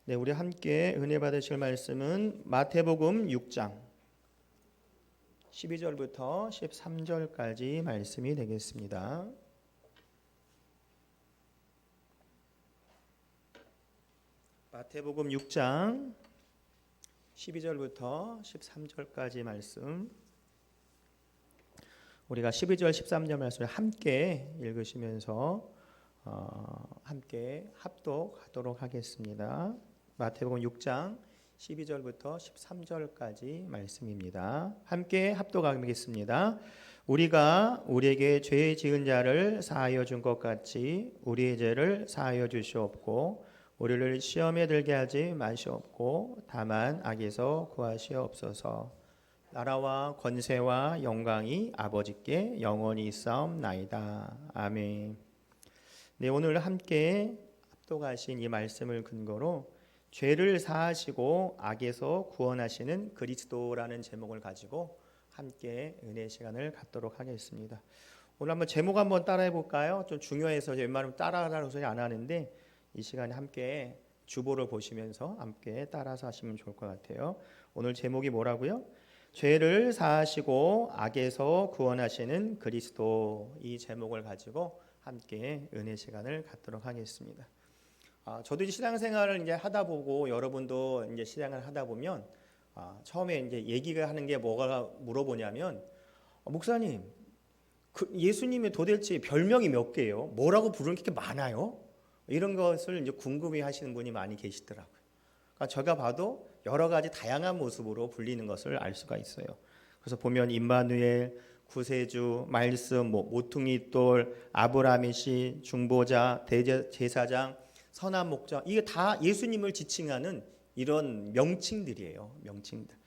네, 우리 함께 은혜 받으실 말씀은 마태복음 6장 12절부터 13절까지 말씀이 되겠습니다. 마태복음 6장 12절부터 13절까지 말씀, 우리가 12절 13절 말씀을 함께 읽으시면서 함께 합독하도록 하겠습니다. 마태복음 6장 12절부터 13절까지 말씀입니다. 함께 합독하겠습니다. 우리가 우리에게 죄 지은 자를 사하여 준 것 같이 우리의 죄를 사하여 주시옵고 우리를 시험에 들게 하지 마시옵고 다만 악에서 구하시옵소서. 나라와 권세와 영광이 아버지께 영원히 있사옵나이다. 아멘. 네, 오늘 함께 합독하신 이 말씀을 근거로 죄를 사하시고 악에서 구원하시는 그리스도라는 제목을 가지고 함께 은혜 시간을 갖도록 하겠습니다. 오늘 한번 제목 한번 따라해 볼까요? 좀 중요해서 웬만하면 따라하라고 소리 안 하는데 이 시간에 함께 주보를 보시면서 함께 따라서 하시면 좋을 것 같아요. 오늘 제목이 뭐라고요? 죄를 사하시고 악에서 구원하시는 그리스도, 이 제목을 가지고 함께 은혜 시간을 갖도록 하겠습니다. 저도 이제 신앙생활을 이제 하다 보고 여러분도 이제 신앙을 하다 보면 처음에 이제 얘기가 하는 게 뭐가 물어보냐면 목사님, 예수님의 도대체 별명이 몇 개예요? 뭐라고 부르는 게 이렇게 많아요? 이런 것을 이제 궁금해하시는 분이 많이 계시더라고요. 그러니까 제가 봐도 여러 가지 다양한 모습으로 불리는 것을 알 수가 있어요. 그래서 보면 임마누엘, 구세주, 말씀, 모퉁이 돌, 아브라함의 씨, 중보자, 대제사장, 선한 목자, 이게 다 예수님을 지칭하는 이런 명칭들이에요. 명칭들.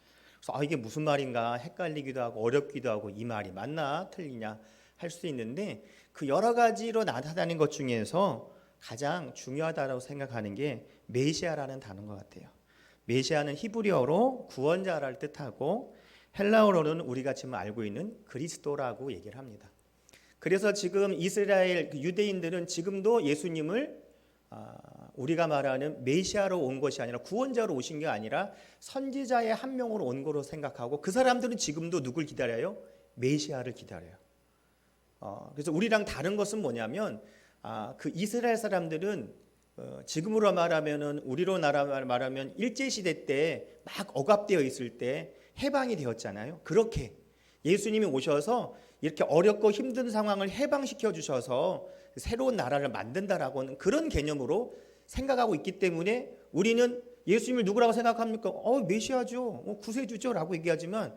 그래서 이게 무슨 말인가 헷갈리기도 하고 어렵기도 하고 이 말이 맞나 틀리냐 할 수 있는데 그 여러 가지로 나타나는 것 중에서 가장 중요하다고 생각하는 게 메시아라는 단어인 것 같아요. 메시아는 히브리어로 구원자를 뜻하고 헬라어로는 우리가 지금 알고 있는 그리스도라고 얘기를 합니다. 그래서 지금 이스라엘 유대인들은 지금도 예수님을 우리가 말하는 메시아로 온 것이 아니라 구원자로 오신 게 아니라 선지자의 한 명으로 온 거로 생각하고 그 사람들은 지금도 누굴 기다려요? 메시아를 기다려요. 그래서 우리랑 다른 것은 뭐냐면 그 이스라엘 사람들은 지금으로 말하면은 우리로 말하면 일제시대 때 막 억압되어 있을 때 해방이 되었잖아요. 그렇게 예수님이 오셔서 이렇게 어렵고 힘든 상황을 해방시켜 주셔서 새로운 나라를 만든다라고는 그런 개념으로 생각하고 있기 때문에 우리는 예수님을 누구라고 생각합니까? 메시아죠, 구세주죠 라고 얘기하지만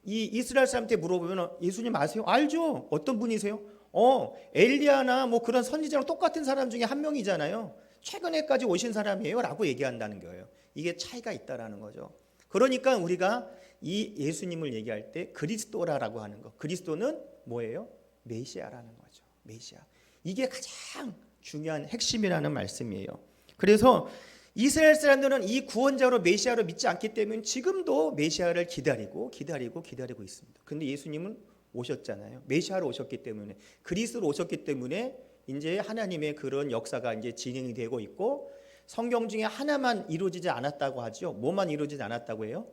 이 이스라엘 사람한테 물어보면 예수님 아세요? 알죠. 어떤 분이세요? 엘리야나 그런 선지자랑 똑같은 사람 중에 한 명이잖아요. 최근에까지 오신 사람이에요 라고 얘기한다는 거예요. 이게 차이가 있다라는 거죠. 그러니까 우리가 이 예수님을 얘기할 때 그리스도라고 하는 거, 그리스도는 뭐예요? 메시아라는 거죠. 메시아. 이게 가장 중요한 핵심이라는 말씀이에요. 그래서 이스라엘 사람들은 이 구원자로 메시아로 믿지 않기 때문에 지금도 메시아를 기다리고 있습니다. 그런데 예수님은 오셨잖아요. 메시아로 오셨기 때문에, 그리스도로 오셨기 때문에 이제 하나님의 그런 역사가 이제 진행이 되고 있고, 성경 중에 하나만 이루어지지 않았다고 하죠. 뭐만 이루어지지 않았다고 해요?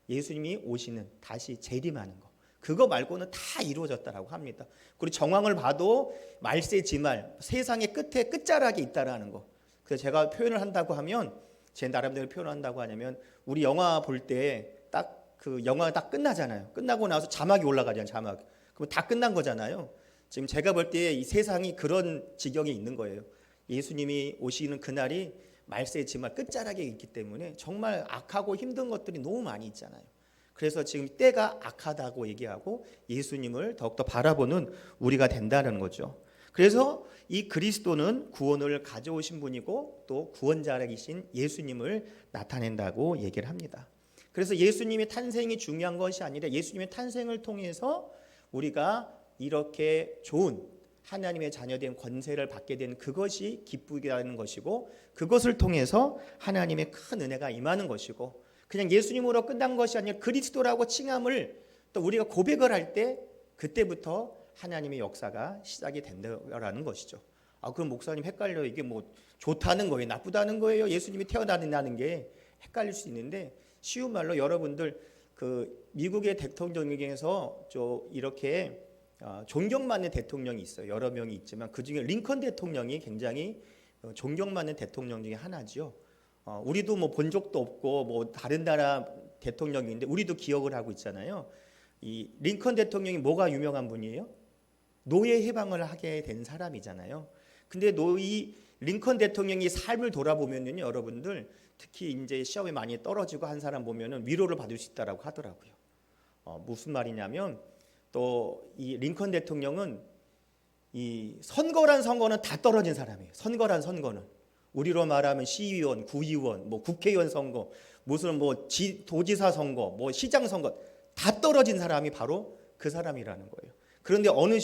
예수님이 오시는, 다시 재림하는 거. 그거 말고는 다 이루어졌다라고 합니다. 그리고 정황을 봐도 말세지말, 세상의 끝에 끝자락에 있다라는 거. 그래서 제가 표현을 한다고 하면, 제 나름대로 표현을 한다고 하냐면, 우리 영화 볼 때 딱 그 영화가 딱 끝나잖아요. 끝나고 나서 자막이 올라가잖아요. 자막. 그럼 다 끝난 거잖아요. 지금 제가 볼 때 이 세상이 그런 지경에 있는 거예요. 예수님이 오시는 그날이 말세지말 끝자락에 있기 때문에 정말 악하고 힘든 것들이 너무 많이 있잖아요. 그래서 지금 때가 악하다고 얘기하고 예수님을 더욱더 바라보는 우리가 된다는 거죠. 그래서 이 그리스도는 구원을 가져오신 분이고 또 구원자이신 예수님을 나타낸다고 얘기를 합니다. 그래서 예수님의 탄생이 중요한 것이 아니라 예수님의 탄생을 통해서 우리가 이렇게 좋은 하나님의 자녀된 권세를 받게 된 그것이 기쁘다는 것이고, 그것을 통해서 하나님의 큰 은혜가 임하는 것이고, 그냥 예수님으로 끝난 것이 아니라 그리스도라고 칭함을 또 우리가 고백을 할 때 그때부터 하나님의 역사가 시작이 된다라는 것이죠. 그럼 목사님 헷갈려요. 이게 뭐 좋다는 거예요, 나쁘다는 거예요? 예수님이 태어나는 게 헷갈릴 수 있는데, 쉬운 말로 여러분들 그 미국의 대통령 중에서 이렇게 존경받는 대통령이 있어요. 여러 명이 있지만 그 중에 링컨 대통령이 굉장히 존경받는 대통령 중에 하나죠. 우리도 뭐 본 적도 없고 뭐 다른 나라 대통령인데 우리도 기억을 하고 있잖아요. 이 링컨 대통령이 뭐가 유명한 분이에요? 노예 해방을 하게 된 사람이잖아요. 근데 이 링컨 대통령이 삶을 돌아보면요, 여러분들 특히 이제 시험에 많이 떨어지고 한 사람 보면은 위로를 받을 수 있다라고 하더라고요. 무슨 말이냐면 또 이 링컨 대통령은 이 선거란 선거는 다 떨어진 사람이에요. 선거란 선거는 우리로 말하면 시의원, 구의원, 뭐 국회의원 선거, 무슨 뭐 도지사 선거, 뭐 시장 선거 다 떨어진 사람이 바로 그 사람이라는 거예요. 그런데 어느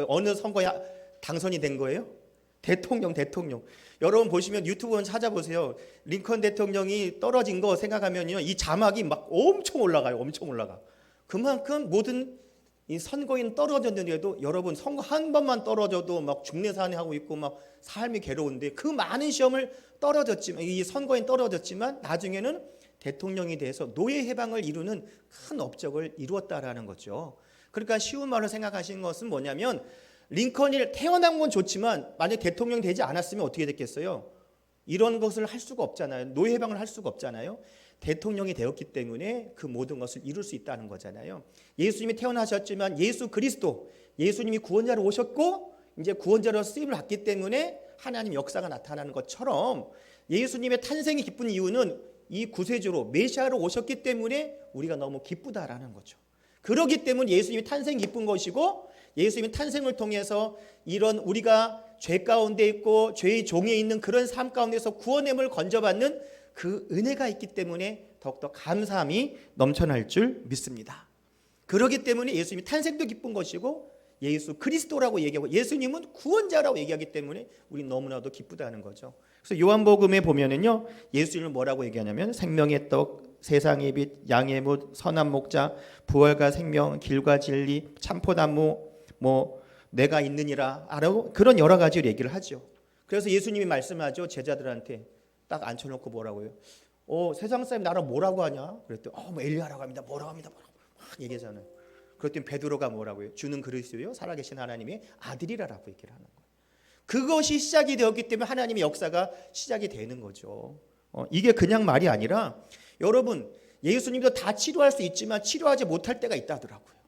어느 선거에 당선이 된 거예요? 대통령. 여러분 보시면 유튜브 찾아보세요. 링컨 대통령이 떨어진 거 생각하면요, 이 자막이 막 엄청 올라가요. 엄청 올라가. 그만큼 모든 이 선거인 떨어졌는데도 여러분 선거 한 번만 떨어져도 막 중내산에 하고 있고 막 삶이 괴로운데, 그 많은 시험을 떨어졌지만, 이 선거인 떨어졌지만 나중에는 대통령이 돼서 노예 해방을 이루는 큰 업적을 이루었다라는 거죠. 그러니까 쉬운 말로 생각하시는 것은 뭐냐면, 링컨이 태어난 건 좋지만 만약 대통령 되지 않았으면 어떻게 됐겠어요? 이런 것을 할 수가 없잖아요. 노예 해방을 할 수가 없잖아요. 대통령이 되었기 때문에 그 모든 것을 이룰 수 있다는 거잖아요. 예수님이 태어나셨지만 예수 그리스도, 예수님이 구원자로 오셨고 이제 구원자로 쓰임을 받기 때문에 하나님 역사가 나타나는 것처럼, 예수님의 탄생이 기쁜 이유는 이 구세주로 메시아로 오셨기 때문에 우리가 너무 기쁘다라는 거죠. 그렇기 때문에 예수님이 탄생이 기쁜 것이고, 예수님의 탄생을 통해서 이런 우리가 죄 가운데 있고 죄의 종에 있는 그런 삶 가운데서 구원함을 건져받는 그 은혜가 있기 때문에 더욱더 감사함이 넘쳐날 줄 믿습니다. 그렇기 때문에 예수님이 탄생도 기쁜 것이고 예수 그리스도라고 얘기하고 예수님은 구원자라고 얘기하기 때문에 우리 너무나도 기쁘다는 거죠. 그래서 요한복음에 보면은요, 예수님을 뭐라고 얘기하냐면 생명의 떡, 세상의 빛, 양의 못, 선한 목자, 부활과 생명, 길과 진리, 참포나무, 뭐 내가 있느니라, 그런 여러 가지를 얘기를 하죠. 그래서 예수님이 말씀하죠. 제자들한테 딱 앉혀놓고 뭐라고요? 세상 사람이 나를 뭐라고 하냐? 그랬더니 뭐 엘리야라고 합니다. 뭐라고 합니다. 막 얘기하잖아요. 그랬더니 베드로가 뭐라고요? 주는 그리스도요, 살아계신 하나님의 아들이라고 얘기를 하는 거예요. 그것이 시작이 되었기 때문에 하나님의 역사가 시작이 되는 거죠. 이게 그냥 말이 아니라, 여러분 예수님도 다 치료할 수 있지만 치료하지 못할 때가 있다더라고요.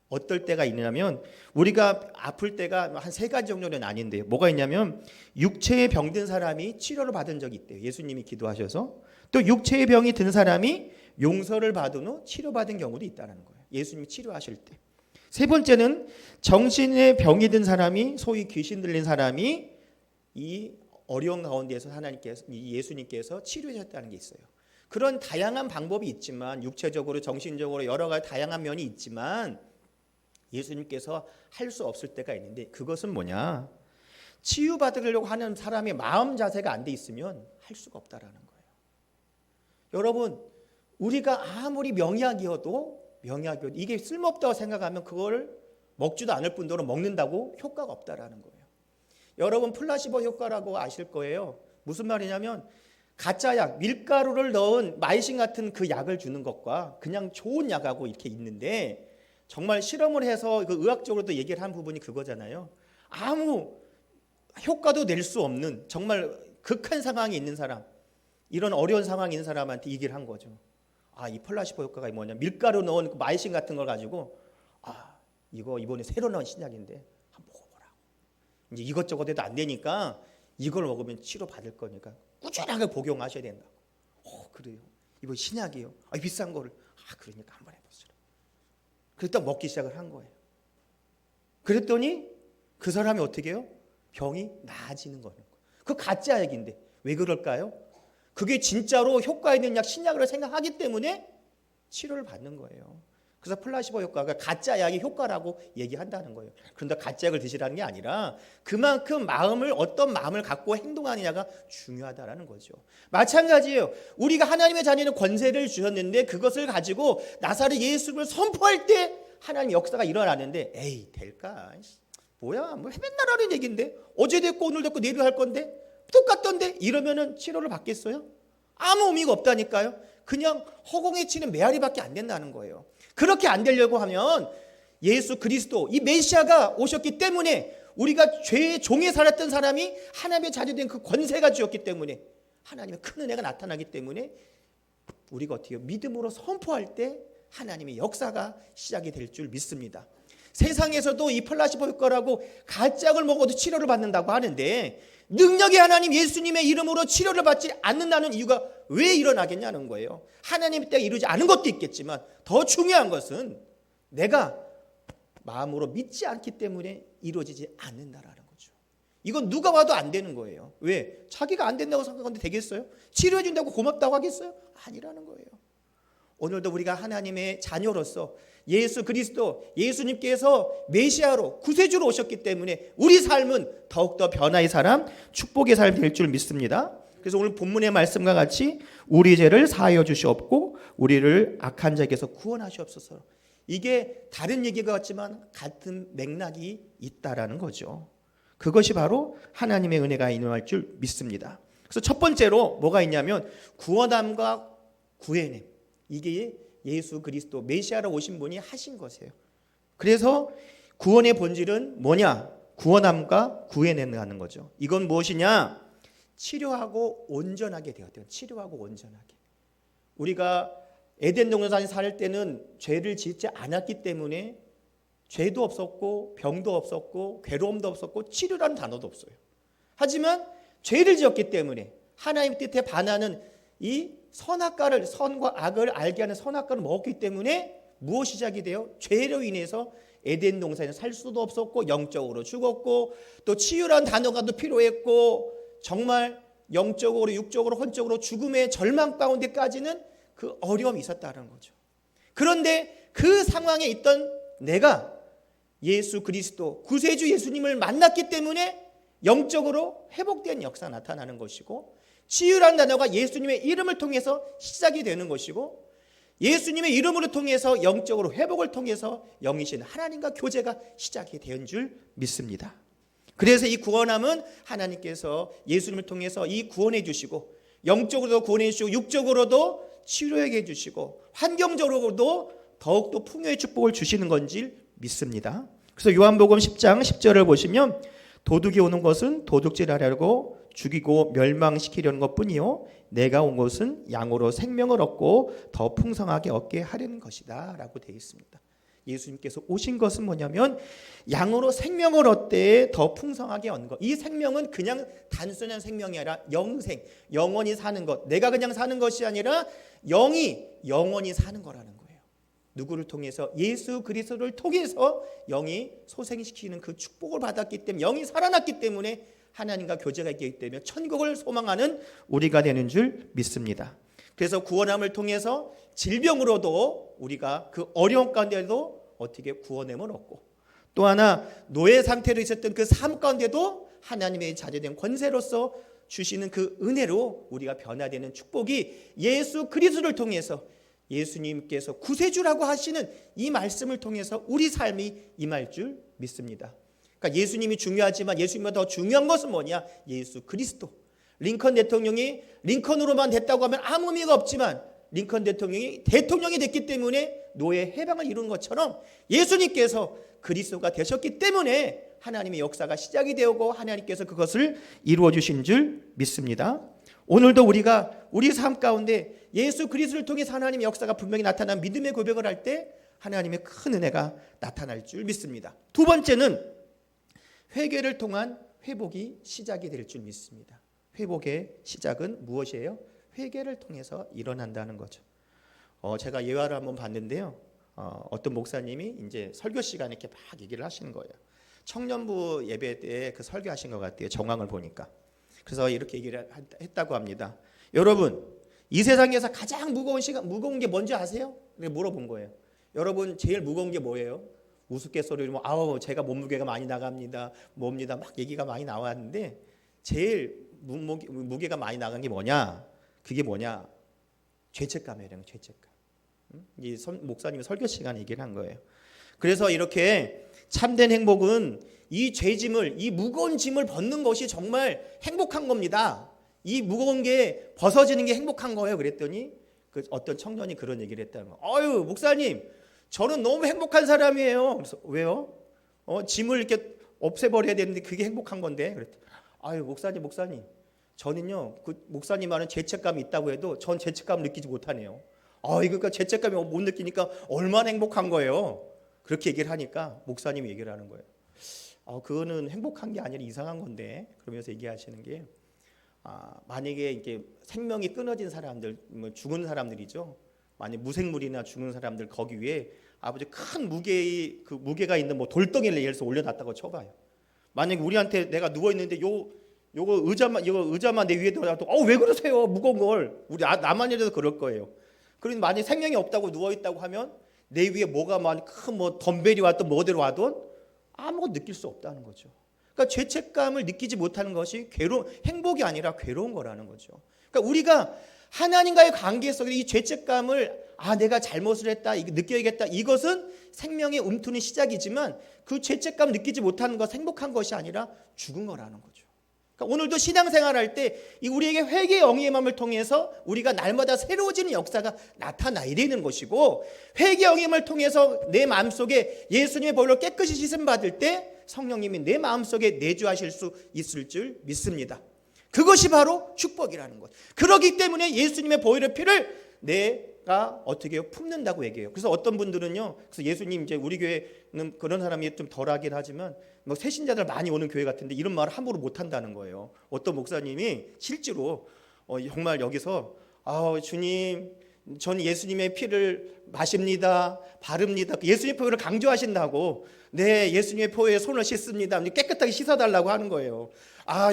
어떨 때가 있냐면, 우리가 아플 때가 한 3가지 정도는 아닌데요. 뭐가 있냐면, 육체의 병든 사람이 치료를 받은 적이 있대요. 예수님이 기도하셔서. 또 육체의 병이 든 사람이 용서를 받은 후 치료받은 경우도 있다는 거예요. 예수님이 치료하실 때. 3번째는 정신의 병이 든 사람이, 소위 귀신 들린 사람이 이 어려운 가운데에서 예수님께서 치료하셨다는 게 있어요. 그런 다양한 방법이 있지만, 육체적으로 정신적으로 여러 가지 다양한 면이 있지만 예수님께서 할 수 없을 때가 있는데, 그것은 뭐냐? 치유받으려고 하는 사람의 마음 자세가 안 돼 있으면 할 수가 없다라는 거예요. 여러분, 우리가 아무리 명약이어도 이게 쓸모없다고 생각하면 그걸 먹지도 않을 뿐더러 먹는다고 효과가 없다라는 거예요. 여러분 플라시보 효과라고 아실 거예요. 무슨 말이냐면, 가짜 약, 밀가루를 넣은 마이신 같은 그 약을 주는 것과 그냥 좋은 약하고 이렇게 있는데, 정말 실험을 해서 그 의학적으로도 얘기를 한 부분이 그거잖아요. 아무 효과도 낼 수 없는 정말 극한 상황이 있는 사람, 이런 어려운 상황이 있는 사람한테 얘기를 한 거죠. 이 플라시보 효과가 뭐냐, 밀가루 넣은 그 마이신 같은 걸 가지고 이거 이번에 새로 나온 신약인데 한번 먹어보라고. 이제 이것저것 해도 안 되니까 이걸 먹으면 치료받을 거니까 꾸준하게 복용하셔야 된다고. 그래요? 이거 신약이에요. 비싼 거를. 그러니까 한번 해보시라. 그랬더니 먹기 시작을 한 거예요. 그랬더니 그 사람이 어떻게 해요? 병이 나아지는 거예요. 그 가짜 약인데 왜 그럴까요? 그게 진짜로 효과 있는 약, 신약으로 생각하기 때문에 치료를 받는 거예요. 그래서 플라시보 효과가 가짜 약의 효과라고 얘기한다는 거예요. 그런데 가짜 약을 드시라는 게 아니라 그만큼 어떤 마음을 갖고 행동하느냐가 중요하다라는 거죠. 마찬가지예요. 우리가 하나님의 자녀는 권세를 주셨는데 그것을 가지고 나사렛 예수를 선포할 때 하나님 역사가 일어나는데 에이 될까? 뭐야 뭐 맨날 하는 얘기인데 어제 됐고 오늘 됐고 내일 할 건데 똑같던데 이러면은 치료를 받겠어요? 아무 의미가 없다니까요. 그냥 허공에 치는 메아리밖에 안 된다는 거예요. 그렇게 안 되려고 하면 예수 그리스도 이 메시아가 오셨기 때문에 우리가 죄의 종에 살았던 사람이 하나님의 자녀된 그 권세가 주었기 때문에 하나님의 큰 은혜가 나타나기 때문에 우리가 어떻게 믿음으로 선포할 때 하나님의 역사가 시작이 될 줄 믿습니다. 세상에서도 이 플라시보 효과라고 가짝을 먹어도 치료를 받는다고 하는데 능력의 하나님 예수님의 이름으로 치료를 받지 않는다는 이유가 왜 일어나겠냐는 거예요. 하나님의 때가 이루지 않은 것도 있겠지만 더 중요한 것은 내가 마음으로 믿지 않기 때문에 이루어지지 않는다라는 거죠. 이건 누가 와도 안 되는 거예요. 왜? 자기가 안 된다고 생각하는데 되겠어요? 치료해 준다고 고맙다고 하겠어요? 아니라는 거예요. 오늘도 우리가 하나님의 자녀로서 예수 그리스도 예수님께서 메시아로 구세주로 오셨기 때문에 우리 삶은 더욱더 변화의 삶, 축복의 삶이 될 줄 믿습니다. 그래서 오늘 본문의 말씀과 같이 우리 죄를 사하여 주시옵고 우리를 악한 자에게서 구원하시옵소서. 이게 다른 얘기가 같지만 같은 맥락이 있다라는 거죠. 그것이 바로 하나님의 은혜가 임할 줄 믿습니다. 그래서 첫 번째로 뭐가 있냐면 구원함과 구해냄. 이게 예수 그리스도 메시아로 오신 분이 하신 것이에요. 그래서 구원의 본질은 뭐냐? 구원함과 구해내는 거죠. 이건 무엇이냐? 치료하고 온전하게 되었대요. 치료하고 온전하게. 우리가 에덴 동산에 살 때는 죄를 짓지 않았기 때문에 죄도 없었고 병도 없었고 괴로움도 없었고 치료라는 단어도 없어요. 하지만 죄를 지었기 때문에 하나님 뜻에 반하는 이 선악과를 선과 악을 알게 하는 선악과를 먹었기 때문에 무엇이 시작이 돼요? 죄로 인해서 에덴 동산에 살 수도 없었고 영적으로 죽었고 또 치유라는 단어가 또 필요했고 정말 영적으로 육적으로 혼적으로 죽음의 절망 가운데까지는 그 어려움이 있었다는 거죠. 그런데 그 상황에 있던 내가 예수 그리스도 구세주 예수님을 만났기 때문에 영적으로 회복된 역사가 나타나는 것이고 치유라는 단어가 예수님의 이름을 통해서 시작이 되는 것이고 예수님의 이름으로 통해서 영적으로 회복을 통해서 영이신 하나님과 교제가 시작이 된 줄 믿습니다. 그래서 이 구원함은 하나님께서 예수님을 통해서 이 구원해 주시고 영적으로도 구원해 주시고 육적으로도 치료해 주시고 환경적으로도 더욱더 풍요의 축복을 주시는 건지 믿습니다. 그래서 요한복음 10장 10절을 보시면 도둑이 오는 것은 도둑질하려고 죽이고 멸망시키려는 것뿐이요 내가 온 것은 양으로 생명을 얻고 더 풍성하게 얻게 하려는 것이다 라고 되어 있습니다. 예수님께서 오신 것은 뭐냐면 양으로 생명을 얻되 더 풍성하게 얻는 것. 이 생명은 그냥 단순한 생명이 아니라 영생, 영원히 사는 것. 내가 그냥 사는 것이 아니라 영이 영원히 사는 거라는 거예요. 누구를 통해서? 예수 그리스도를 통해서 영이 소생시키는 그 축복을 받았기 때문에 영이 살아났기 때문에 하나님과 교제가 있기 때문에 천국을 소망하는 우리가 되는 줄 믿습니다. 그래서 구원함을 통해서 질병으로도 우리가 그 어려움 가운데도 어떻게 구원함을 얻고 또 하나 노예 상태로 있었던 그 삶 가운데도 하나님의 자녀된 권세로서 주시는 그 은혜로 우리가 변화되는 축복이 예수 그리스도를 통해서 예수님께서 구세주라고 하시는 이 말씀을 통해서 우리 삶이 임할 줄 믿습니다. 그러니까 예수님이 중요하지만 예수님보다 더 중요한 것은 뭐냐? 예수 그리스도. 링컨 대통령이 링컨으로만 됐다고 하면 아무 의미가 없지만 링컨 대통령이 대통령이 됐기 때문에 노예 해방을 이룬 것처럼 예수님께서 그리스도가 되셨기 때문에 하나님의 역사가 시작이 되고 하나님께서 그것을 이루어 주신 줄 믿습니다. 오늘도 우리가 우리 삶 가운데 예수 그리스도를 통해서 하나님의 역사가 분명히 나타난 믿음의 고백을 할 때 하나님의 큰 은혜가 나타날 줄 믿습니다. 두 번째는 회개를 통한 회복이 시작이 될 줄 믿습니다. 회복의 시작은 무엇이에요? 회개를 통해서 일어난다는 거죠. 제가 예화를 한번 봤는데요. 어떤 목사님이 이제 설교 시간에 이렇게 막 얘기를 하시는 거예요. 청년부 예배 때 그 설교하신 것 같아요. 정황을 보니까. 그래서 이렇게 얘기를 했다고 합니다. 여러분, 이 세상에서 가장 무거운 게 뭔지 아세요? 물어본 거예요. 여러분, 제일 무거운 게 뭐예요? 우스갯소리로 뭐 아우 제가 몸무게가 많이 나갑니다. 뭡니다. 막 얘기가 많이 나왔는데 제일 무게가 많이 나간 게 뭐냐? 그게 뭐냐? 죄책감이에요. 죄책감. 이 목사님이 설교 시간에 얘기를 한 거예요. 그래서 이렇게 참된 행복은 이 죄짐을, 이 무거운 짐을 벗는 것이 정말 행복한 겁니다. 이 무거운 게 벗어지는 게 행복한 거예요. 그랬더니 그 어떤 청년이 그런 얘기를 했다는 거예요. 어유 목사님, 저는 너무 행복한 사람이에요. 그래서 왜요? 짐을 이렇게 없애버려야 되는데 그게 행복한 건데. 그랬더니 아유 목사님, 저는요 그 목사님 말은 죄책감이 있다고 해도 전 죄책감을 느끼지 못하네요. 그러니까 죄책감이 못 느끼니까 얼마나 행복한 거예요. 그렇게 얘기를 하니까 목사님이 얘기를 하는 거예요. 그거는 행복한 게 아니라 이상한 건데. 그러면서 얘기하시는 게 만약에 이게 생명이 끊어진 사람들, 뭐 죽은 사람들이죠. 만약 무생물이나 죽은 사람들 거기 위에 아버지 큰 무게가 있는 뭐 돌덩이를 예를 들어서 올려놨다고 쳐봐요. 만약 우리한테 내가 누워 있는데 요거 의자만 내 위에 놔도 왜 그러세요? 무거운 걸. 나만이라도 그럴 거예요. 그런데 만약 생명이 없다고 누워 있다고 하면 내 위에 뭐가 큰 덤벨이 왔든 뭐대로 와도 아무것도 느낄 수 없다는 거죠. 그러니까 죄책감을 느끼지 못하는 것이 행복이 아니라 괴로운 거라는 거죠. 그러니까 우리가 하나님과의 관계 속에 이 죄책감을 내가 잘못을 했다, 느껴야겠다. 이것은 생명의 움트는 시작이지만 그 죄책감 느끼지 못하는 것은 행복한 것이 아니라 죽은 거라는 거죠. 그러니까 오늘도 신앙생활할 때 우리에게 회개의 영의 마음을 통해서 우리가 날마다 새로워지는 역사가 나타나야 되는 것이고, 회개의 영의 마음을 통해서 내 마음속에 예수님의 보혈로 깨끗이 씻음 받을 때 성령님이 내 마음속에 내주하실 수 있을 줄 믿습니다. 그것이 바로 축복이라는 것. 그렇기 때문에 예수님의 보혈의 피를 내가 어떻게 해요? 품는다고 얘기해요. 그래서 어떤 분들은요, 그래서 예수님 이제 우리 교회는 그런 사람이 좀 덜하긴 하지만 뭐 새신자들 많이 오는 교회 같은데 이런 말을 함부로 못 한다는 거예요. 어떤 목사님이 실제로 정말 여기서 주님, 전 예수님의 피를 마십니다, 바릅니다. 예수님의 보혈을 강조하신다고. 네, 예수님의 보혈에 손을 씻습니다. 깨끗하게 씻어달라고 하는 거예요.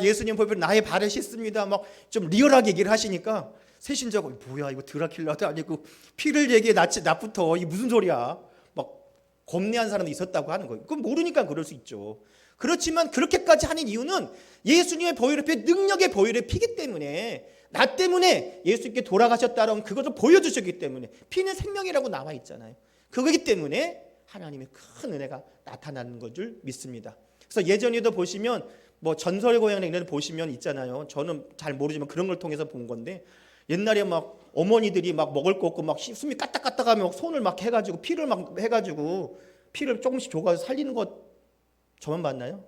예수님 보혈 나의 발을 씻습니다. 막 좀 리얼하게 얘기를 하시니까 새신자가 뭐야 이거 드라큘라도 아니고 피를 얘기해 나부터 이 무슨 소리야? 막 겁내한 사람도 있었다고 하는 거예요. 그건 모르니까 그럴 수 있죠. 그렇지만 그렇게까지 하는 이유는 예수님의 보혈의 피, 능력의 보혈의 피기 때문에, 나 때문에 예수님께 돌아가셨다는 그것을 보여주셨기 때문에, 피는 생명이라고 나와 있잖아요. 그거기 때문에 하나님의 큰 은혜가 나타나는 것을 믿습니다. 그래서 예전에도 보시면 뭐 전설의 고향 이런 데 보시면 있잖아요. 저는 잘 모르지만 그런 걸 통해서 본 건데, 옛날에 막 어머니들이 막 먹을 거 없고 막 숨이 까딱까딱하면 손을 막 해가지고 피를 막 해가지고 피를 조금씩 줘가지고 살리는 것 저만 봤나요?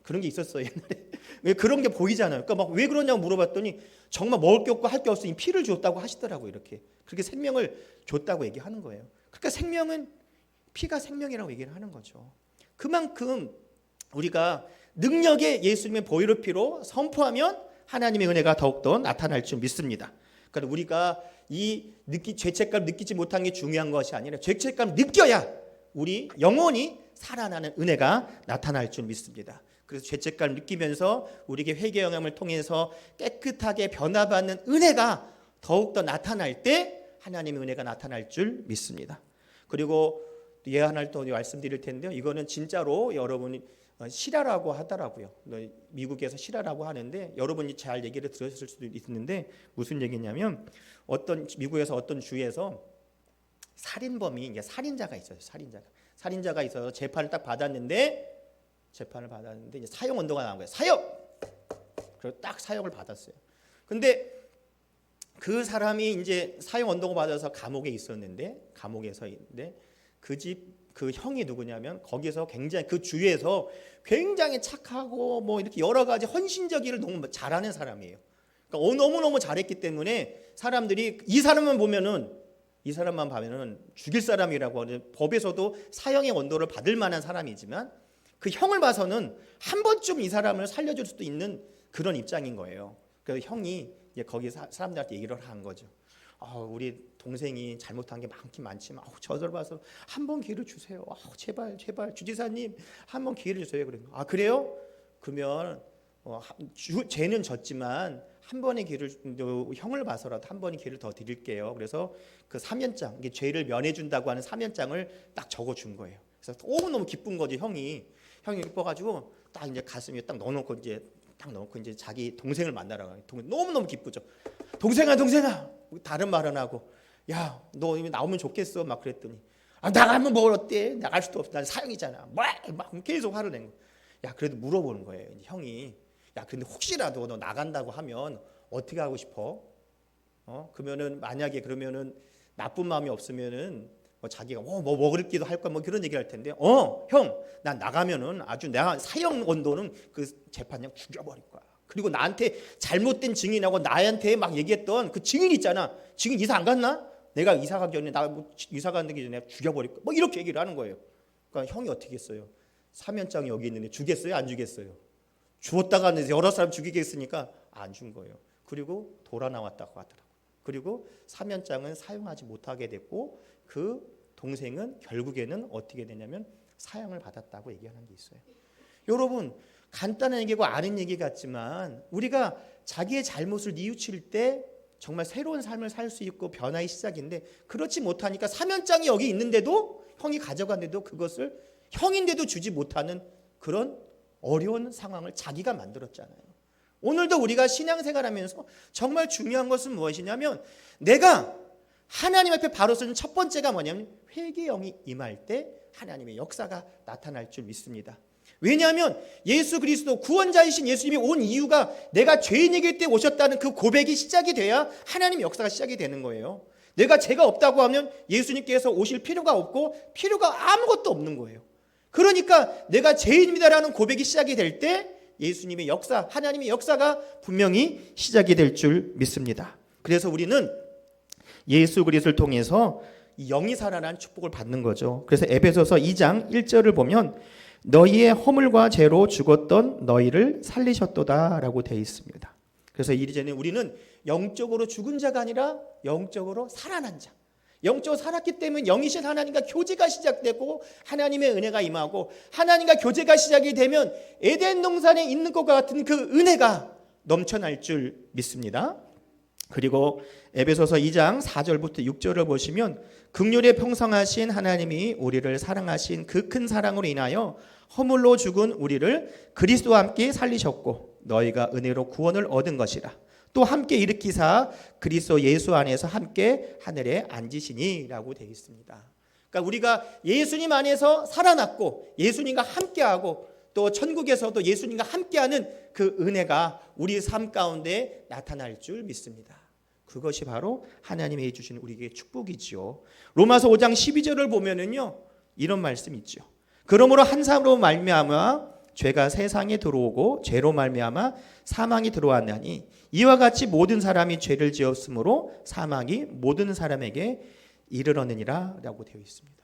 그런 게 있었어요 옛날에. 왜 그런 게 보이잖아요. 그러니까 막 왜 그러냐고 물어봤더니 정말 먹을 게 없고 할 게 없으니 피를 줬다고 하시더라고요. 이렇게 그렇게 생명을 줬다고 얘기하는 거예요. 그러니까 피가 생명이라고 얘기를 하는 거죠. 그만큼 우리가 능력의 예수님의 보혈의 피로 선포하면 하나님의 은혜가 더욱더 나타날 줄 믿습니다. 그러니까 우리가 죄책감 느끼지 못한 게 중요한 것이 아니라 죄책감 느껴야 우리 영원히 살아나는 은혜가 나타날 줄 믿습니다. 그래서 죄책감 느끼면서 우리에게 회개 영향을 통해서 깨끗하게 변화받는 은혜가 더욱더 나타날 때 하나님의 은혜가 나타날 줄 믿습니다. 그리고 예 하나를 또 말씀드릴 텐데요. 이거는 진짜로 여러분이 실화라고 하더라고요. 미국에서 실화라고 하는데 여러분이 잘 얘기를 들으셨을 수도 있는데 무슨 얘기냐면 미국에서 어떤 주에서 살인자가 있어요. 살인자가 있어서 재판을 받았는데 이제 사형 언도가 나온 거예요. 사형! 그래서 딱 사형을 받았어요. 근데 그 사람이 이제 사형 언도가 받아서 감옥에서 있는데 그 형이 누구냐면 거기서 굉장히 그 주에서 굉장히 착하고 뭐 이렇게 여러 가지 헌신적 일을 너무 잘하는 사람이에요. 그러니까 너무너무 잘했기 때문에 사람들이 이 사람만 보면은 죽일 사람이라고 하는, 법에서도 사형의 언도를 받을 만한 사람이지만 그 형을 봐서는 한 번쯤 이 사람을 살려줄 수도 있는 그런 입장인 거예요. 그래서 형이 이제 거기 사람들한테 얘기를 한 거죠. 우리 동생이 잘못한 게 많긴 많지만 저들 봐서 한 번 기회를 주세요. 제발 주지사님 한 번 기회를 주세요. 그래요? 그러면 죄는 졌지만 한 번의 기회를, 형을 봐서라도 한 번의 기회를 더 드릴게요. 그래서 그 사면장, 이게 죄를 면해준다고 하는 사면장을 딱 적어준 거예요. 그래서 너무 기쁜 거지. 형이 기뻐가지고 딱 이제 가슴에 딱 넣어놓고 이제 자기 동생을 만나러 가요. 너무너무 기쁘죠. 동생아 다른 말은 하고, 야 너 나오면 좋겠어 막 그랬더니, 나가면 뭘 어때? 나갈 수도 없어. 난 사형이잖아. 막 계속 화를 낸 거야. 야, 그래도 물어보는 거예요. 형이. 야, 근데 혹시라도 너 나간다고 하면 어떻게 하고 싶어? 그러면은 만약에 그러면은 나쁜 마음이 없으면은 자기가 뭐 먹을기도 할 거야 뭐 그런 얘기를 할 텐데 형, 난 나가면은 아주 내가 사형 온도는 그 재판장 죽여버릴 거야. 그리고 나한테 잘못된 증인하고 나한테 막 얘기했던 그 증인 있잖아. 증인 이사 안 갔나? 내가 이사 가기 전에 이사 가기 전에 내가 죽여버릴 거야. 뭐 이렇게 얘기를 하는 거예요. 그러니까 형이 어떻게 했어요? 사면장이 여기 있는데 주겠어요? 안 주겠어요? 주었다가 여러 사람 죽이겠으니까 안 준 거예요. 그리고 돌아 나왔다고 하더라고요. 그리고 사면장은 사용하지 못하게 됐고 그 동생은 결국에는 어떻게 되냐면 사형을 받았다고 얘기하는 게 있어요. 여러분, 간단한 얘기고 아는 얘기 같지만 우리가 자기의 잘못을 뉘우칠 때 정말 새로운 삶을 살 수 있고 변화의 시작인데 그렇지 못하니까 사면장이 여기 있는데도 형이 가져갔는데도 그것을 형인데도 주지 못하는 그런 어려운 상황을 자기가 만들었잖아요. 오늘도 우리가 신앙생활하면서 정말 중요한 것은 무엇이냐면 내가 하나님 앞에 바로 서는 첫 번째가 뭐냐면 회개의 영이 임할 때 하나님의 역사가 나타날 줄 믿습니다. 왜냐하면 예수 그리스도 구원자이신 예수님이 온 이유가 내가 죄인이길 때 오셨다는 그 고백이 시작이 돼야 하나님의 역사가 시작이 되는 거예요. 내가 죄가 없다고 하면 예수님께서 오실 필요가 없고 필요가 아무것도 없는 거예요. 그러니까 내가 죄인입니다라는 고백이 시작이 될 때 예수님의 역사, 하나님의 역사가 분명히 시작이 될 줄 믿습니다. 그래서 우리는 예수 그리스도를 통해서 영이 살아난 축복을 받는 거죠. 그래서 에베소서 2장 1절을 보면 너희의 허물과 죄로 죽었던 너희를 살리셨도다라고 되어 있습니다. 그래서 이전에 우리는 영적으로 죽은 자가 아니라 영적으로 살아난 자. 영적으로 살았기 때문에 영이신 하나님과 교제가 시작되고 하나님의 은혜가 임하고 하나님과 교제가 시작이 되면 에덴 동산에 있는 것과 같은 그 은혜가 넘쳐날 줄 믿습니다. 그리고 에베소서 2장 4절부터 6절을 보시면 긍휼에 평성하신 하나님이 우리를 사랑하신 그 큰 사랑으로 인하여 허물로 죽은 우리를 그리스도와 함께 살리셨고 너희가 은혜로 구원을 얻은 것이라. 또 함께 일으키사 그리스도 예수 안에서 함께 하늘에 앉으시니라고 되어 있습니다. 그러니까 우리가 예수님 안에서 살아났고 예수님과 함께하고 또 천국에서도 예수님과 함께하는 그 은혜가 우리 삶 가운데 나타날 줄 믿습니다. 그것이 바로 하나님이 해주시는 우리에게 축복이지요. 로마서 5장 12절을 보면은요 이런 말씀이 있죠. 그러므로 한 사람으로 말미암아 죄가 세상에 들어오고 죄로 말미암아 사망이 들어왔나니 이와 같이 모든 사람이 죄를 지었으므로 사망이 모든 사람에게 이르렀느니라 라고 되어 있습니다.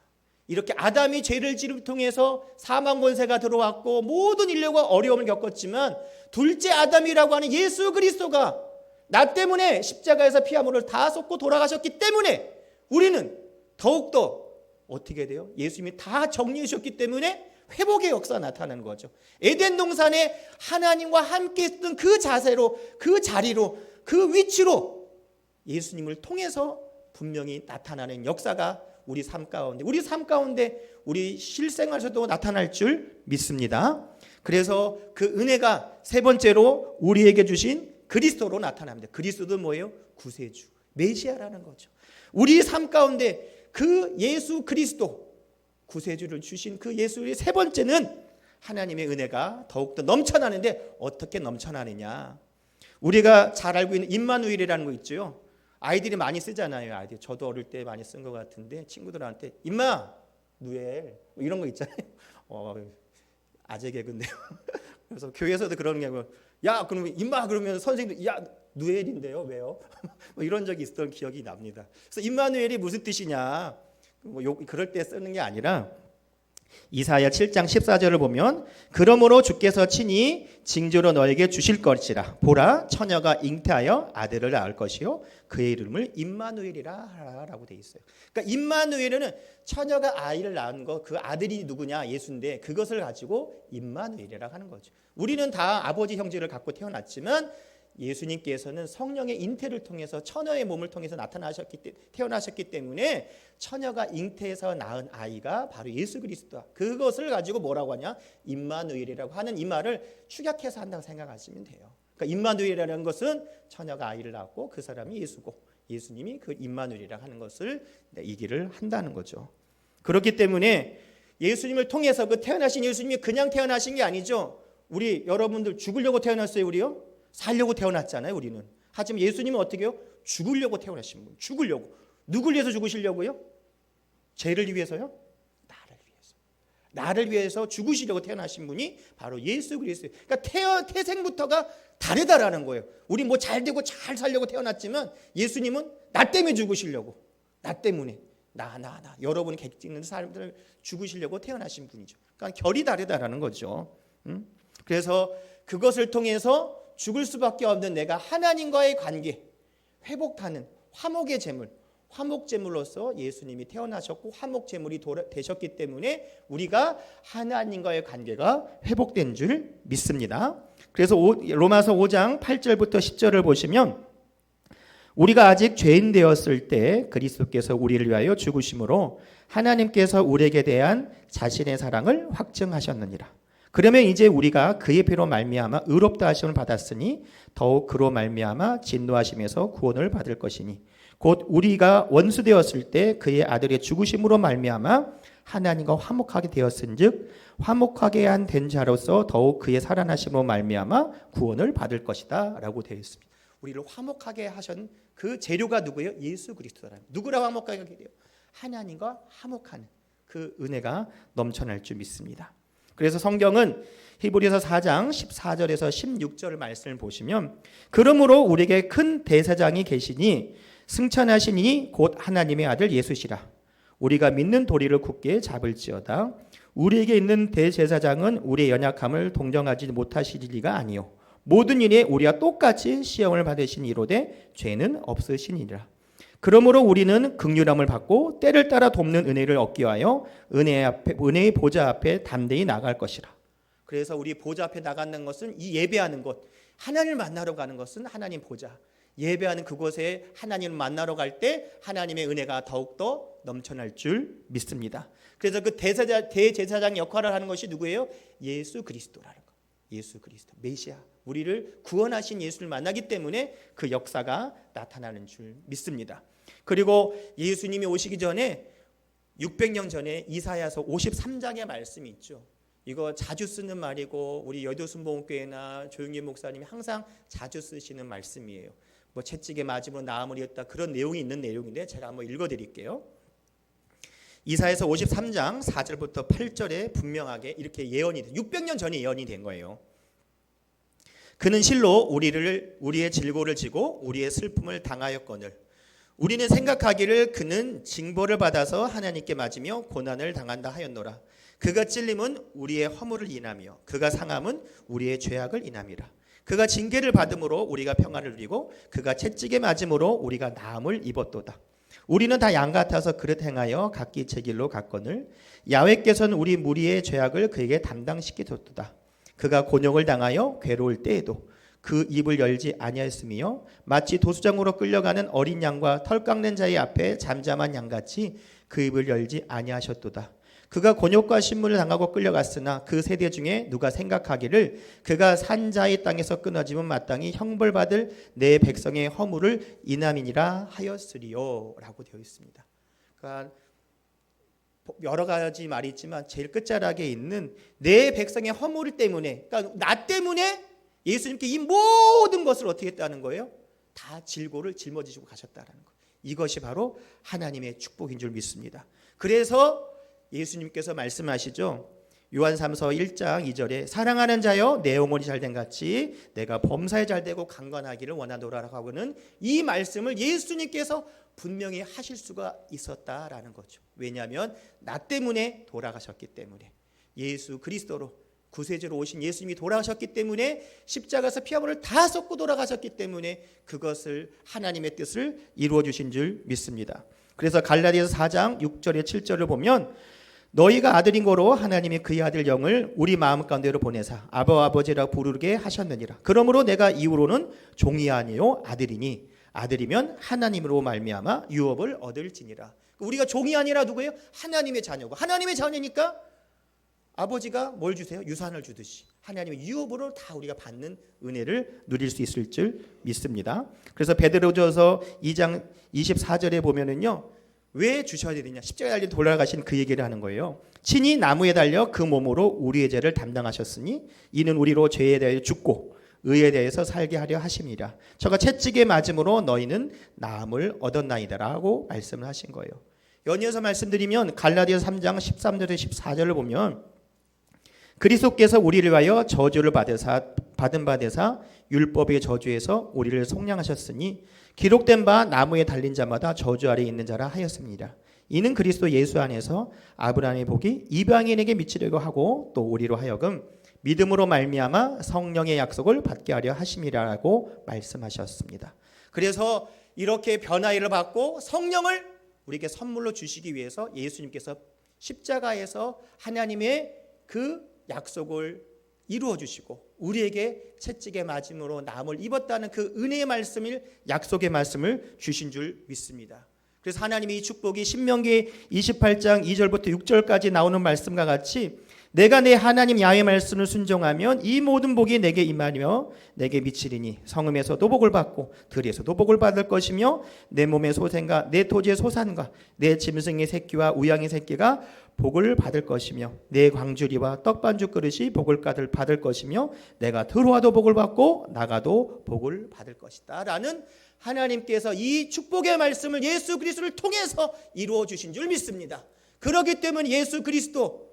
이렇게 아담이 죄를 지음을 통해서 사망 권세가 들어왔고 모든 인류가 어려움을 겪었지만 둘째 아담이라고 하는 예수 그리스도가 나 때문에 십자가에서 피 한 물을 다 쏟고 돌아가셨기 때문에 우리는 더욱더 어떻게 돼요? 예수님이 다 정리해 주셨기 때문에 회복의 역사가 나타나는 거죠. 에덴 동산에 하나님과 함께 있던 그 자세로 그 자리로 그 위치로 예수님을 통해서 분명히 나타나는 역사가 우리 삶 가운데 우리 실생활에서도 나타날 줄 믿습니다. 그래서 그 은혜가 세 번째로 우리에게 주신 그리스도로 나타납니다. 그리스도도 뭐예요? 구세주, 메시아라는 거죠. 우리 삶 가운데 그 예수 그리스도 구세주를 주신 그 예수의 세 번째는 하나님의 은혜가 더욱더 넘쳐나는데 어떻게 넘쳐나느냐? 우리가 잘 알고 있는 임마누엘이라는 거 있죠. 아이들이 많이 쓰잖아요. 아이들 저도 어릴 때 많이 쓴 것 같은데 친구들한테 임마누엘 뭐 이런 거 있잖아요. 아재 개그인데요. 그래서 교회에서도 그러는 게 아니고 야 그러면 임마 그러면 선생님들 야 누엘인데요 왜요? 뭐 이런 적이 있었던 기억이 납니다. 그래서 임마누엘이 무슨 뜻이냐? 그럴 때 쓰는 게 아니라 이사야 7장 14절을 보면 그러므로 주께서 친히 징조로 너에게 주실 것이라 보라 처녀가 잉태하여 아들을 낳을 것이요 그의 이름을 임마누엘이라 하라라고 돼 있어요. 그러니까 임마누엘은 처녀가 아이를 낳은 거 그 아들이 누구냐 예수인데 그것을 가지고 임마누엘이라고 하는 거죠. 우리는 다 아버지 형제를 갖고 태어났지만 예수님께서는 성령의 잉태를 통해서 처녀의 몸을 통해서 태어나셨기 때문에 처녀가 잉태해서 낳은 아이가 바로 예수 그리스도다. 그것을 가지고 뭐라고 하냐? 임마누엘이라고 하는 이 말을 축약해서 한다고 생각하시면 돼요. 그러니까 임마누엘이라는 것은 처녀가 아이를 낳았고 그 사람이 예수고 예수님이 그 임마누엘이라고 하는 것을 얘기를 한다는 거죠. 그렇기 때문에 예수님을 통해서 그 태어나신 예수님이 그냥 태어나신 게 아니죠. 우리 여러분들 죽으려고 태어났어요, 우리요? 살려고 태어났잖아요, 우리는. 하지만 예수님은 어떻게 해요? 죽으려고 태어나신 분. 죽으려고. 누굴 위해서 죽으시려고요? 죄를 위해서요? 나를 위해서. 나를 위해서 죽으시려고 태어나신 분이 바로 예수 그리스도예요. 그러니까 태생부터가 다르다라는 거예요. 우리 뭐 잘 되고 잘 살려고 태어났지만 예수님은 나 때문에 죽으시려고. 나 때문에. 나. 여러분이 객 찍는 사람들을 죽으시려고 태어나신 분이죠. 그러니까 결이 다르다라는 거죠. 그래서 그것을 통해서 죽을 수밖에 없는 내가 하나님과의 관계, 회복하는 화목의 제물, 화목제물로서 예수님이 태어나셨고 화목제물이 되셨기 때문에 우리가 하나님과의 관계가 회복된 줄 믿습니다. 그래서 로마서 5장 8절부터 10절을 보시면 우리가 아직 죄인 되었을 때 그리스도께서 우리를 위하여 죽으심으로 하나님께서 우리에게 대한 자신의 사랑을 확증하셨느니라. 그러면 이제 우리가 그의 피로 말미암아 의롭다 하심을 받았으니 더욱 그로 말미암아 진노하심에서 구원을 받을 것이니 곧 우리가 원수 되었을 때 그의 아들의 죽으심으로 말미암아 하나님과 화목하게 되었은즉 화목하게 한 된 자로서 더욱 그의 살아나심으로 말미암아 구원을 받을 것이다 라고 되어 있습니다. 우리를 화목하게 하신 그 재료가 누구예요? 예수 그리스도라. 누구랑 화목하게 하게 돼요? 하나님과 화목하는 그 은혜가 넘쳐날 줄 믿습니다. 그래서 성경은 히브리서 4장 14절에서 16절 말씀을 보시면 그러므로 우리에게 큰 대제사장이 계시니 승천하신 이니 곧 하나님의 아들 예수시라. 우리가 믿는 도리를 굳게 잡을지어다. 우리에게 있는 대제사장은 우리의 연약함을 동정하지 못하실 리가 아니요 모든 일에 우리와 똑같이 시험을 받으신 이로되 죄는 없으시니라. 그러므로 우리는 긍휼함을 받고 때를 따라 돕는 은혜를 얻기 위하여 은혜의 보좌 앞에 담대히 나갈 것이라. 그래서 우리 보좌 앞에 나가는 것은 이 예배하는 것, 하나님을 만나러 가는 것은 하나님 보좌, 예배하는 그곳에 하나님을 만나러 갈 때 하나님의 은혜가 더욱더 넘쳐날 줄 믿습니다. 그래서 그 대제사장 역할을 하는 것이 누구예요? 예수 그리스도라는 것. 예수 그리스도, 메시아, 우리를 구원하신 예수를 만나기 때문에 그 역사가 나타나는 줄 믿습니다. 그리고 예수님이 오시기 전에 600년 전에 이사야서 53장의 말씀이 있죠. 이거 자주 쓰는 말이고 우리 여도순복음교회나 조용기 목사님이 항상 자주 쓰시는 말씀이에요. 뭐 채찍에 맞으므로 나음을 이었다 그런 내용이 있는 내용인데 제가 한번 읽어드릴게요. 이사야서 53장 4절부터 8절에 분명하게 이렇게 예언이 600년 전에 예언이 된 거예요. 그는 실로 우리의 질고를 지고 우리의 슬픔을 당하였거늘 우리는 생각하기를 그는 징벌을 받아서 하나님께 맞으며 고난을 당한다 하였노라. 그가 찔림은 우리의 허물을 인하며 그가 상함은 우리의 죄악을 인함이라. 그가 징계를 받음으로 우리가 평안을 누리고 그가 채찍에 맞음으로 우리가 나음을 입었도다. 우리는 다 양 같아서 그릇 행하여 각기 제 길로 갔거늘 야훼께서는 우리 무리의 죄악을 그에게 담당시키셨도다. 그가 곤욕을 당하여 괴로울 때에도 그 입을 열지 아니하였으며 마치 도수장으로 끌려가는 어린 양과 털 깎는 자의 앞에 잠잠한 양같이 그 입을 열지 아니하셨도다. 그가 곤욕과 신문을 당하고 끌려갔으나 그 세대 중에 누가 생각하기를 그가 산 자의 땅에서 끊어지면 마땅히 형벌받을 내 백성의 허물을 인함이니라 하였으리요 라고 되어 있습니다. 그러니까 여러 가지 말이 있지만 제일 끝자락에 있는 내 백성의 허물 때문에, 그러니까 나 때문에 예수님께 이 모든 것을 어떻게 했다는 거예요? 다 질고를 짊어지시고 가셨다는 거예요. 이것이 바로 하나님의 축복인 줄 믿습니다. 그래서 예수님께서 말씀하시죠. 요한삼서 1장 2절에 사랑하는 자여 내 영혼이 잘된 같이 내가 범사에 잘되고 강건하기를 원하노라라고 하고는 이 말씀을 예수님께서 분명히 하실 수가 있었다라는 거죠. 왜냐하면 나 때문에 돌아가셨기 때문에 예수 그리스도로 구세주로 오신 예수님이 돌아가셨기 때문에 십자가에서 피 한 번을 다 쏟고 돌아가셨기 때문에 그것을 하나님의 뜻을 이루어 주신 줄 믿습니다. 그래서 갈라디아서 4장 6절에 7절을 보면 너희가 아들인 거로 하나님이 그의 아들 영을 우리 마음 가운데로 보내사 아바 아버지라 부르게 하셨느니라. 그러므로 내가 이후로는 종이 아니요 아들이니 아들이면 하나님으로 말미암아 유업을 얻을지니라. 우리가 종이 아니라 누구예요? 하나님의 자녀고 하나님의 자녀니까 아버지가 뭘 주세요? 유산을 주듯이 하나님의 유업으로 다 우리가 받는 은혜를 누릴 수 있을 줄 믿습니다. 그래서 베드로전서 2장 24절에 보면은요. 왜 주셔야 되느냐? 십자가에 달려 돌아가신 그 얘기를 하는 거예요. 친히 나무에 달려 그 몸으로 우리의 죄를 담당하셨으니 이는 우리로 죄에 대하여 죽고 의에 대해서 살게 하려 하심이라. 저가 채찍에 맞음으로 너희는 나음을 얻었나이다라고 말씀을 하신 거예요. 연이어서 말씀드리면 갈라디아서 3장 13절에서 14절을 보면 그리스도께서 우리를 위하여 저주를 받은 바 되사 율법의 저주에서 우리를 속량하셨으니 기록된 바 나무에 달린 자마다 저주 아래에 있는 자라 하였습니다. 이는 그리스도 예수 안에서 아브라함의 복이 이방인에게 미치려고 하고 또 우리로 하여금 믿음으로 말미암아 성령의 약속을 받게 하려 하심이라고 말씀하셨습니다. 그래서 이렇게 변화를 받고 성령을 우리에게 선물로 주시기 위해서 예수님께서 십자가에서 하나님의 그 약속을 이루어 주시고 우리에게 채찍에 맞음으로 나음을 입었다는 그 은혜의 말씀을 약속의 말씀을 주신 줄 믿습니다. 그래서 하나님의 이 축복이 신명기 28장 2절부터 6절까지 나오는 말씀과 같이 내가 내 하나님 야훼 말씀을 순종하면 이 모든 복이 내게 임하며 내게 미치리니 성읍에서도 복을 받고 들에서도 복을 받을 것이며 내 몸의 소생과 내 토지의 소산과 내 짐승의 새끼와 우양의 새끼가 복을 받을 것이며 내 광주리와 떡반죽 그릇이 복을 받을 것이며 내가 들어와도 복을 받고 나가도 복을 받을 것이다 라는 하나님께서 이 축복의 말씀을 예수 그리스도를 통해서 이루어 주신 줄 믿습니다. 그렇기 때문에 예수 그리스도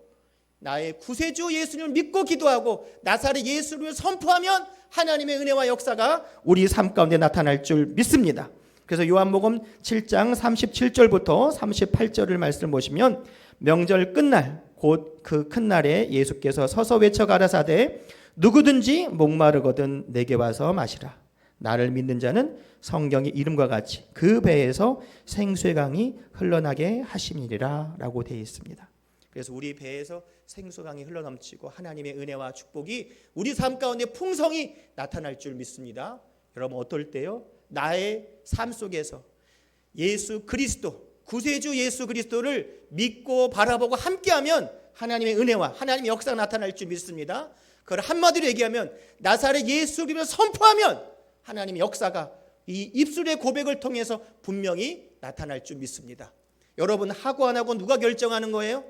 나의 구세주 예수님을 믿고 기도하고 나사렛 예수를 선포하면 하나님의 은혜와 역사가 우리 삶 가운데 나타날 줄 믿습니다. 그래서 요한복음 7장 37절부터 38절을 말씀을 보시면 명절 끝날 곧 그 큰 날에 예수께서 서서 외쳐 가라사대 누구든지 목마르거든 내게 와서 마시라. 나를 믿는 자는 성경의 이름과 같이 그 배에서 생수의 강이 흘러나게 하심이리라 라고 되어 있습니다. 그래서 우리 배에서 생수강이 흘러넘치고 하나님의 은혜와 축복이 우리 삶 가운데 풍성히 나타날 줄 믿습니다. 여러분 어떨 때요? 나의 삶 속에서 예수 그리스도 구세주 예수 그리스도를 믿고 바라보고 함께하면 하나님의 은혜와 하나님의 역사가 나타날 줄 믿습니다. 그걸 한마디로 얘기하면 나사렛 예수 그리스도를 선포하면 하나님의 역사가 이 입술의 고백을 통해서 분명히 나타날 줄 믿습니다. 여러분 하고 안 하고 누가 결정하는 거예요?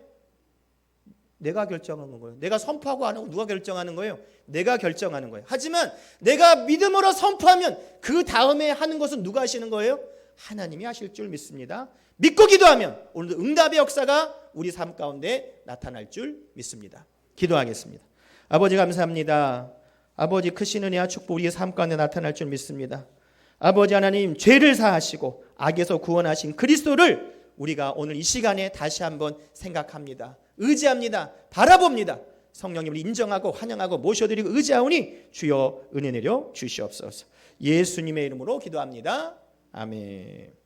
내가 결정하는 거예요. 내가 선포하고 안 하고 누가 결정하는 거예요? 내가 결정하는 거예요. 하지만 내가 믿음으로 선포하면 그 다음에 하는 것은 누가 하시는 거예요? 하나님이 하실 줄 믿습니다. 믿고 기도하면 오늘도 응답의 역사가 우리 삶 가운데 나타날 줄 믿습니다. 기도하겠습니다. 아버지 감사합니다. 아버지 크신 은혜와 축복 우리의 삶 가운데 나타날 줄 믿습니다. 아버지 하나님 죄를 사하시고 악에서 구원하신 그리스도를 우리가 오늘 이 시간에 다시 한번 생각합니다. 의지합니다. 바라봅니다. 성령님을 인정하고 환영하고 모셔드리고 의지하오니 주여 은혜 내려 주시옵소서. 예수님의 이름으로 기도합니다. 아멘.